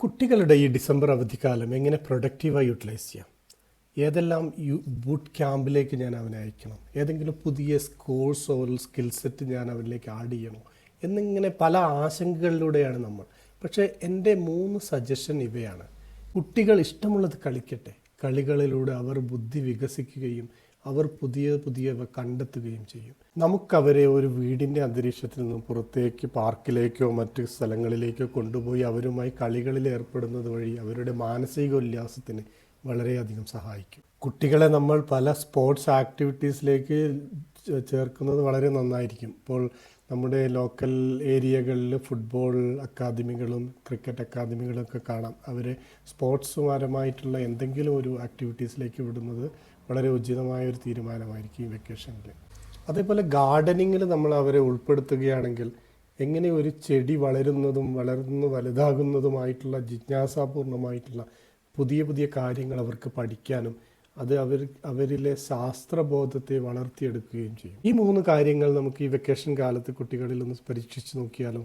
കുട്ടികളുടെ ഈ ഡിസംബർ അവധിക്കാലം എങ്ങനെ പ്രൊഡക്റ്റീവായി യൂട്ടിലൈസ് ചെയ്യാം? ഏതെല്ലാം ബൂട്ട് ക്യാമ്പിലേക്ക് ഞാൻ അവനെ അയക്കണം? ഏതെങ്കിലും പുതിയ കോഴ്സോ സ്കിൽ സെറ്റ് ഞാൻ അവനിലേക്ക് ആഡ് ചെയ്യണോ? എന്നിങ്ങനെ പല ആശങ്കകളിലൂടെയാണ് നമ്മൾ. പക്ഷേ എൻ്റെ 3 സജഷൻ ഇവയാണ്. കുട്ടികൾ ഇഷ്ടമുള്ളത് കളിക്കട്ടെ. കളികളിലൂടെ അവർ ബുദ്ധി വികസിക്കുകയും അവർ പുതിയ പുതിയവ കണ്ടെത്തുകയും ചെയ്യും. നമുക്കവരെ ഒരു വീടിൻ്റെ അന്തരീക്ഷത്തിൽ നിന്നും പുറത്തേക്ക് പാർക്കിലേക്കോ മറ്റ് സ്ഥലങ്ങളിലേക്കോ കൊണ്ടുപോയി അവരുമായി കളികളിൽ ഏർപ്പെടുന്നത് വഴി അവരുടെ മാനസിക ഉല്ലാസത്തിന് വളരെയധികം സഹായിക്കും. കുട്ടികളെ നമ്മൾ പല സ്പോർട്സ് ആക്ടിവിറ്റീസിലേക്ക് ചേർക്കുന്നത് വളരെ നന്നായിരിക്കും. ഇപ്പോൾ നമ്മുടെ ലോക്കൽ ഏരിയകളിൽ ഫുട്ബോൾ അക്കാദമികളും ക്രിക്കറ്റ് അക്കാദമികളും ഒക്കെ കാണാം. അവരെ സ്പോർട്സ് പരമായിട്ടുള്ള എന്തെങ്കിലും ഒരു ആക്ടിവിറ്റീസിലേക്ക് വിടുന്നത് വളരെ ഉചിതമായ ഒരു തീരുമാനമായിരിക്കും ഈ വെക്കേഷനിൽ. അതേപോലെ ഗാർഡനിങ്ങിൽ നമ്മൾ അവരെ ഉൾപ്പെടുത്തുകയാണെങ്കിൽ എങ്ങനെ ഒരു ചെടി വളരുന്നതും വളർന്ന് വലുതാകുന്നതുമായിട്ടുള്ള ജിജ്ഞാസാപൂർണമായിട്ടുള്ള പുതിയ പുതിയ കാര്യങ്ങൾ അവർക്ക് പഠിക്കാനും അത് അവരിലെ ശാസ്ത്രബോധത്തെ വളർത്തിയെടുക്കുകയും ചെയ്യും. ഈ 3 കാര്യങ്ങൾ നമുക്ക് ഈ വെക്കേഷൻ കാലത്ത് കുട്ടികളിൽ ഒന്ന് പരീക്ഷിച്ച് നോക്കിയാലോ?